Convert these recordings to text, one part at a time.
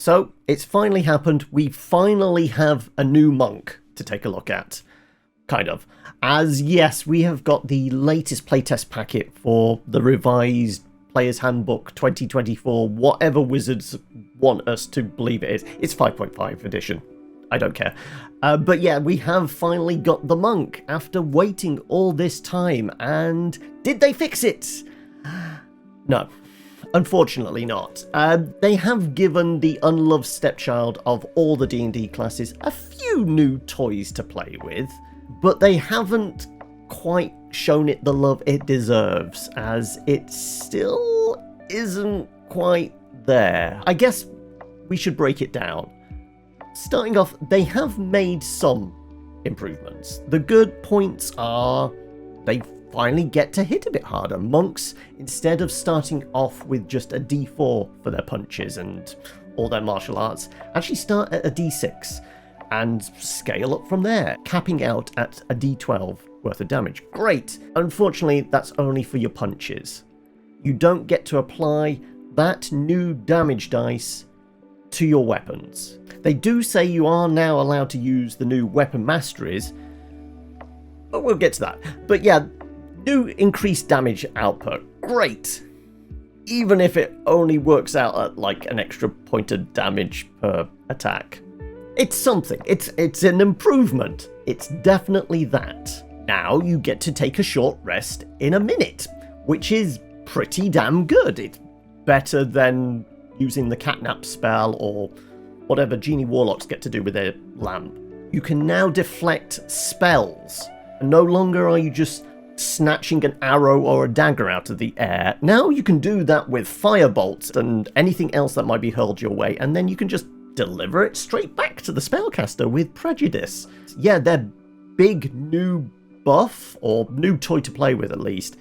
So it's finally happened. We finally have a new monk to take a look at. Kind of. As yes, we have got the latest playtest packet for the revised Players Handbook 2024, whatever Wizards want us to believe it is. It's 5.5 edition. I don't care. But yeah, we have finally got the monk after waiting all this time. And did they fix it? No. Unfortunately not. They have given the unloved stepchild of all the D&D classes a few new toys to play with, but they haven't quite shown it the love it deserves, as it still isn't quite there. I guess we should break it down. Starting off, they have made some improvements. The good points are they finally get to hit a bit harder. Monks, instead of starting off with just a D4 for their punches and all their martial arts, actually start at a D6 and scale up from there, capping out at a D12 worth of damage. Great! Unfortunately, that's only for your punches. You don't get to apply that new damage dice to your weapons. They do say you are now allowed to use the new weapon masteries, but we'll get to that. But yeah, new increased damage output. Great! Even if it only works out at like an extra point of damage per attack. It's something. It's an improvement. It's definitely that. Now you get to take a short rest in a minute, which is pretty damn good. It's better than using the catnap spell or whatever Genie Warlocks get to do with their lamp. You can now deflect spells. And no longer are you just snatching an arrow or a dagger out of the air. Now you can do that with firebolts and anything else that might be hurled your way, and then you can just deliver it straight back to the spellcaster with prejudice. Yeah, their big new buff, or new toy to play with at least,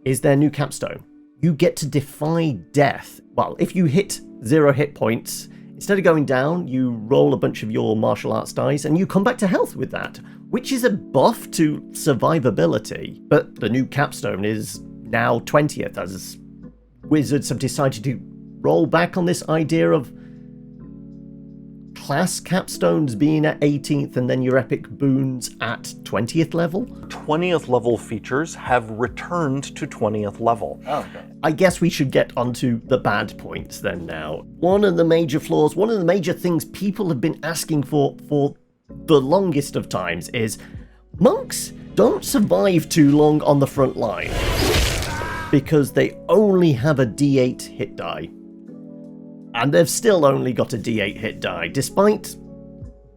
is their new capstone. You get to defy death. Well, if you hit 0 hit points, instead of going down, you roll a bunch of your martial arts dice and you come back to health with that, which is a buff to survivability. But the new capstone is now 20th, as Wizards have decided to roll back on this idea of class capstones being at 18th and then your epic boons at 20th level. 20th level features have returned to 20th level. Oh, okay. I guess we should get onto the bad points then now. One of the major flaws, one of the major things people have been asking for the longest of times is monks don't survive too long on the front line because they only have a D8 hit die. And they've still only got a D8 hit die, despite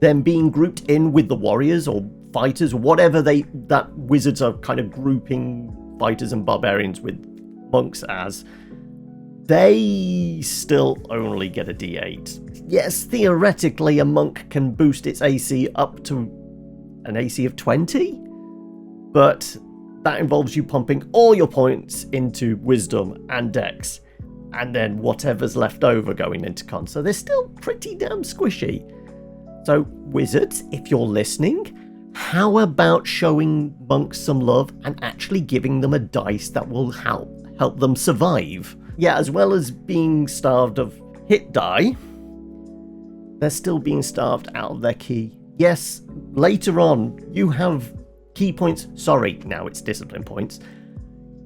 them being grouped in with the warriors or fighters, or whatever that Wizards are kind of grouping fighters and barbarians with monks as. They still only get a D8. Yes, theoretically a monk can boost its AC up to an AC of 20, but that involves you pumping all your points into wisdom and dex, and then whatever's left over going into con. So they're still pretty damn squishy. So Wizards, if you're listening, how about showing monks some love and actually giving them a dice that will help them survive? Yeah, as well as being starved of hit die, they're still being starved out of their ki. Yes, later on, you have ki points. Sorry, now it's discipline points.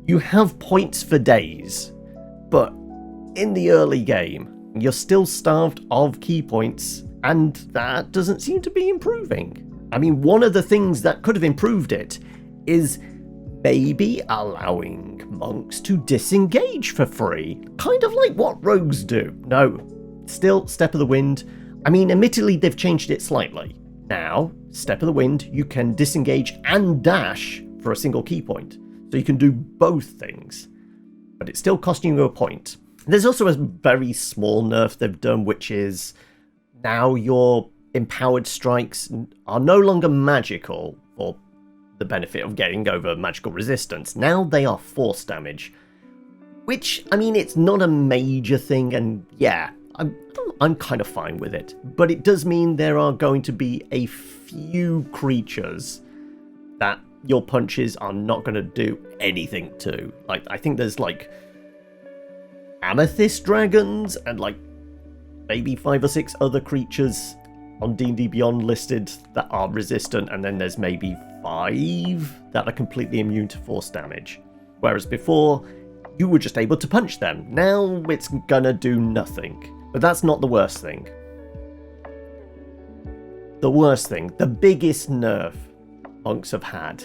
You have points for days, but in the early game, you're still starved of ki points, and that doesn't seem to be improving. I mean, one of the things that could have improved it is maybe allowing monks to disengage for free, kind of like what rogues do. No, still Step of the Wind. I mean, admittedly, they've changed it slightly. Now, Step of the Wind, you can disengage and dash for a single ki point, so you can do both things, but it's still costing you a point. There's also a very small nerf they've done, which is now your empowered strikes are no longer magical for the benefit of getting over magical resistance. Now they are force damage, which, I mean, it's not a major thing, and yeah, I'm kind of fine with it. But it does mean there are going to be a few creatures that your punches are not going to do anything to. Like, I think there's like amethyst dragons and like maybe 5 or 6 other creatures on D&D Beyond listed that are resistant, and then there's maybe 5 that are completely immune to force damage. Whereas before, you were just able to punch them. Now it's gonna do nothing. But that's not the worst thing. The worst thing, the biggest nerf monks have had,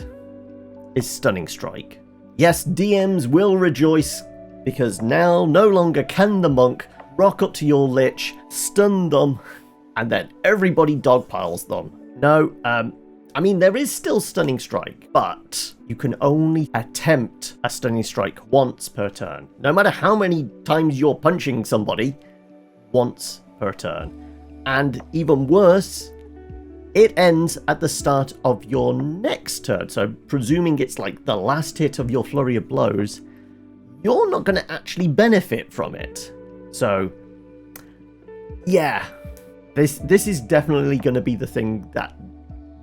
is Stunning Strike. Yes, DMs will rejoice, because now no longer can the monk rock up to your lich, stun them, and then everybody dogpiles them. No, I mean, there is still Stunning Strike, but you can only attempt a Stunning Strike once per turn. No matter how many times you're punching somebody, once per turn. And even worse, it ends at the start of your next turn. So presuming it's like the last hit of your flurry of blows, you're not going to actually benefit from it. So, yeah, this is definitely going to be the thing that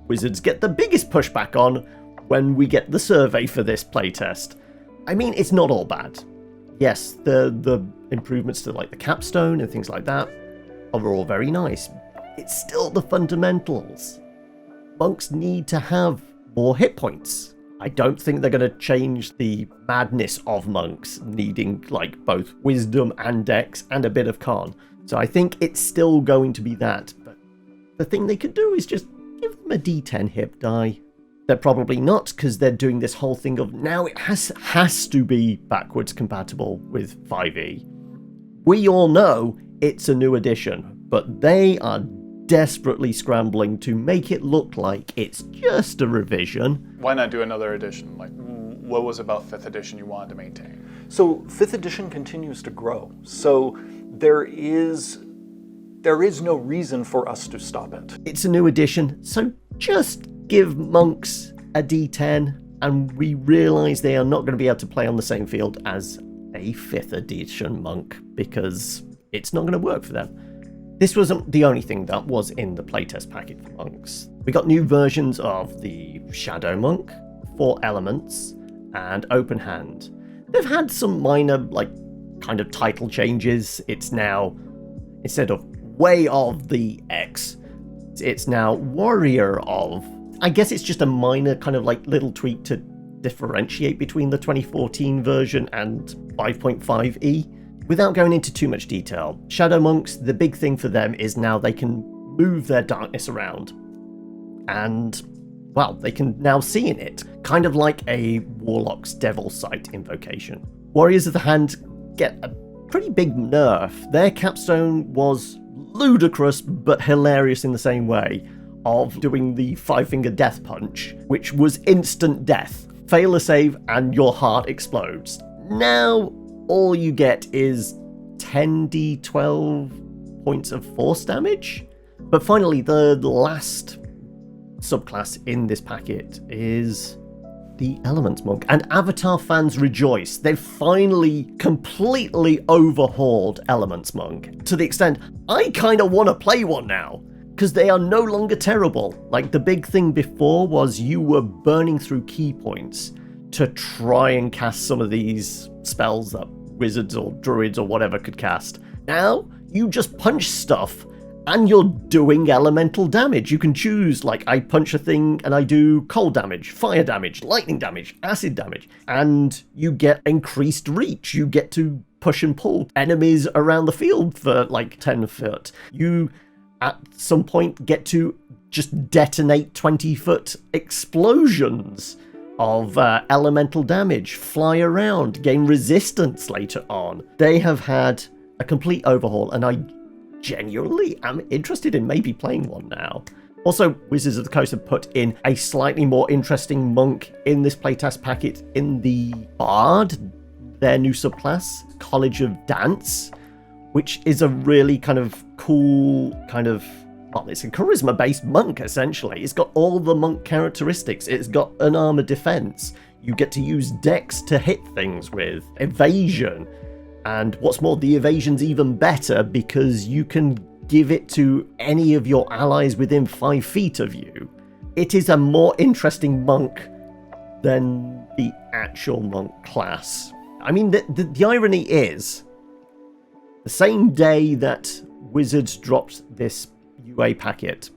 Wizards get the biggest pushback on when we get the survey for this playtest. I mean, it's not all bad. Yes, the improvements to like the capstone and things like that are all very nice. It's still the fundamentals. Monks need to have more hit points. I don't think they're going to change the madness of monks needing like both wisdom and dex and a bit of con. So I think it's still going to be that. But the thing they could do is just give them a d10 hip die. They're probably not, because they're doing this whole thing of now it has to be backwards compatible with 5e. We all know it's a new edition, but they are desperately scrambling to make it look like it's just a revision. Why not do another edition? Like, what was about 5th edition you wanted to maintain? So 5th edition continues to grow. So there is no reason for us to stop it. It's a new edition, so just give monks a d10, and we realise they are not going to be able to play on the same field as a 5th edition monk, because it's not going to work for them. This wasn't the only thing that was in the playtest packet for monks. We got new versions of the Shadow Monk, 4 Elements, and Open Hand. They've had some minor, like, kind of title changes. It's now, instead of Way of the X, it's now Warrior of. I guess it's just a minor kind of like little tweak to differentiate between the 2014 version and 5.5e. Without going into too much detail, Shadow Monks, the big thing for them is now they can move their darkness around. And, well, they can now see in it, kind of like a Warlock's Devil Sight invocation. Warriors of the Hand get a pretty big nerf. Their capstone was ludicrous but hilarious in the same way, of doing the 5-finger death punch, which was instant death. Fail a save and your heart explodes. Now all you get is 10d12 points of force damage. But finally, the last subclass in this packet is the Elements Monk, and Avatar fans rejoice. They've finally completely overhauled Elements Monk, to the extent I kind of want to play one now, because they are no longer terrible. Like, the big thing before was you were burning through key points to try and cast some of these spells that wizards or druids or whatever could cast. Now you just punch stuff and you're doing elemental damage. You can choose, like, I punch a thing and I do cold damage, fire damage, lightning damage, acid damage, and you get increased reach. You get to push and pull enemies around the field for like 10 foot. You at some point get to just detonate 20-foot explosions of elemental damage, fly around, gain resistance later on. They have had a complete overhaul, and I genuinely am interested in maybe playing one now. Also, Wizards of the Coast have put in a slightly more interesting monk in this playtest packet in the Bard, their new subclass, College of Dance, which is a really kind of cool well, it's a charisma-based monk, essentially. It's got all the monk characteristics. It's got an armor defense. You get to use dex to hit things with, evasion. And what's more, the evasion's even better because you can give it to any of your allies within 5 feet of you. It is a more interesting monk than the actual monk class. I mean, the irony is, the same day that Wizards dropped this UA packet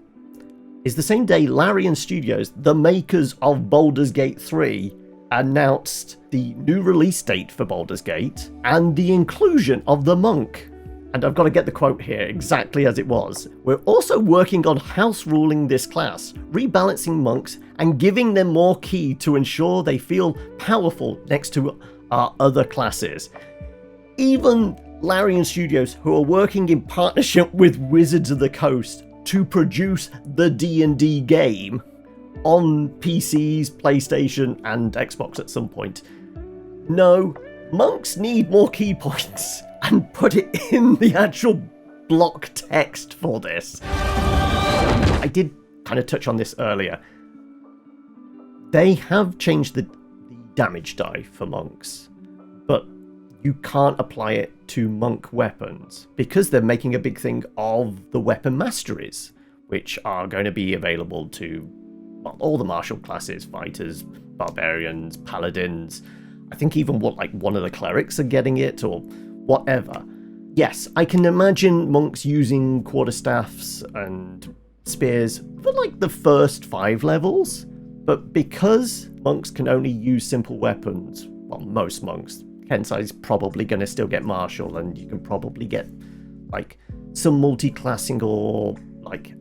is the same day Larian Studios, the makers of Baldur's Gate 3, announced the new release date for Baldur's Gate and the inclusion of the monk. And I've got to get the quote here exactly as it was. We're also working on house ruling this class, rebalancing monks and giving them more ki to ensure they feel powerful next to our other classes. Even Larian Studios, who are working in partnership with Wizards of the Coast to produce the D&D game on PCs, PlayStation, and Xbox at some point. No, monks need more key points, and put it in the actual block text for this. I did kind of touch on this earlier. They have changed the damage die for monks, but you can't apply it to monk weapons because they're making a big thing of the weapon masteries, which are going to be available to all the martial classes, fighters, barbarians, paladins. I think even one of the clerics are getting it or whatever. Yes, I can imagine monks using quarterstaffs and spears for the first 5 levels, but because monks can only use simple weapons, well, most monks, Kensai's probably going to still get martial, and you can probably get some multi-classing or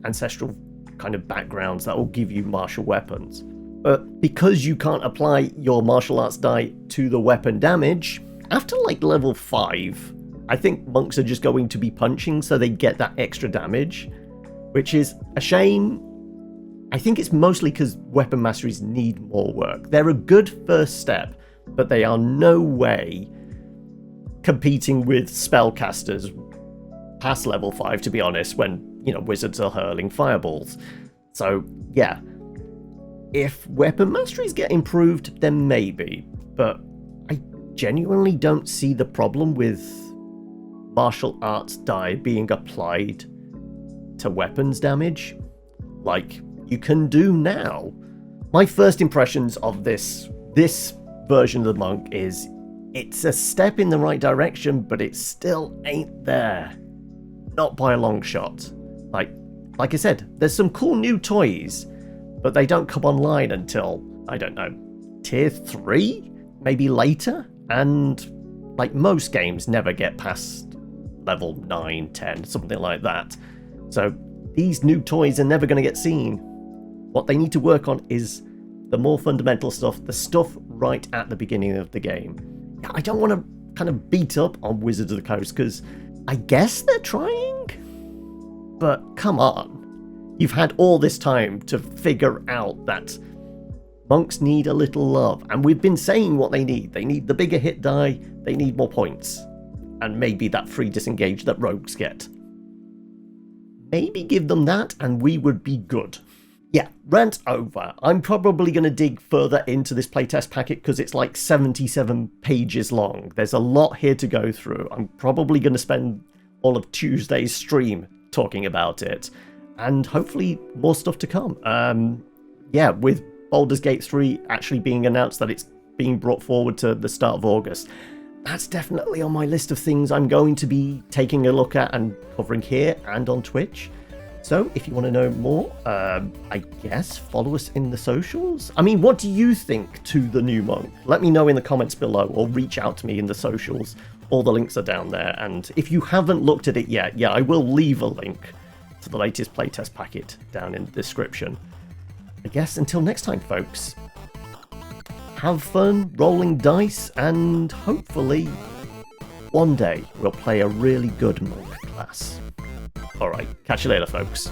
ancestral kind of backgrounds that will give you martial weapons. But because you can't apply your martial arts die to the weapon damage, after level 5, I think monks are just going to be punching so they get that extra damage, which is a shame. I think it's mostly because weapon masteries need more work. They're a good first step, but they are no way competing with spellcasters past level 5, to be honest, when, wizards are hurling fireballs. So, yeah. If weapon masteries get improved, then maybe. But I genuinely don't see the problem with martial arts die being applied to weapons damage like you can do now. My first impressions of this version of the monk is it's a step in the right direction, but it still ain't there. Not by a long shot. Like I said, there's some cool new toys, but they don't come online until, I don't know, tier 3? Maybe later? And most games never get past level 9, 10, something like that. So these new toys are never going to get seen. What they need to work on is the more fundamental stuff, the stuff right at the beginning of the game. I don't want to kind of beat up on Wizards of the Coast because I guess they're trying, but come on. You've had all this time to figure out that monks need a little love, and we've been saying what they need. They need the bigger hit die, they need more points, and maybe that free disengage that rogues get. Maybe give them that and we would be good. Yeah, rant over. I'm probably going to dig further into this playtest packet because it's 77 pages long. There's a lot here to go through. I'm probably going to spend all of Tuesday's stream talking about it, and hopefully more stuff to come. Yeah, with Baldur's Gate 3 actually being announced that it's being brought forward to the start of August, that's definitely on my list of things I'm going to be taking a look at and covering here and on Twitch. So if you want to know more, I guess follow us in the socials. I mean, what do you think to the new monk? Let me know in the comments below, or reach out to me in the socials. All the links are down there. And if you haven't looked at it yet, yeah, I will leave a link to the latest playtest packet down in the description. I guess until next time, folks, have fun rolling dice, and hopefully one day we'll play a really good monk class. Alright, catch you later, folks.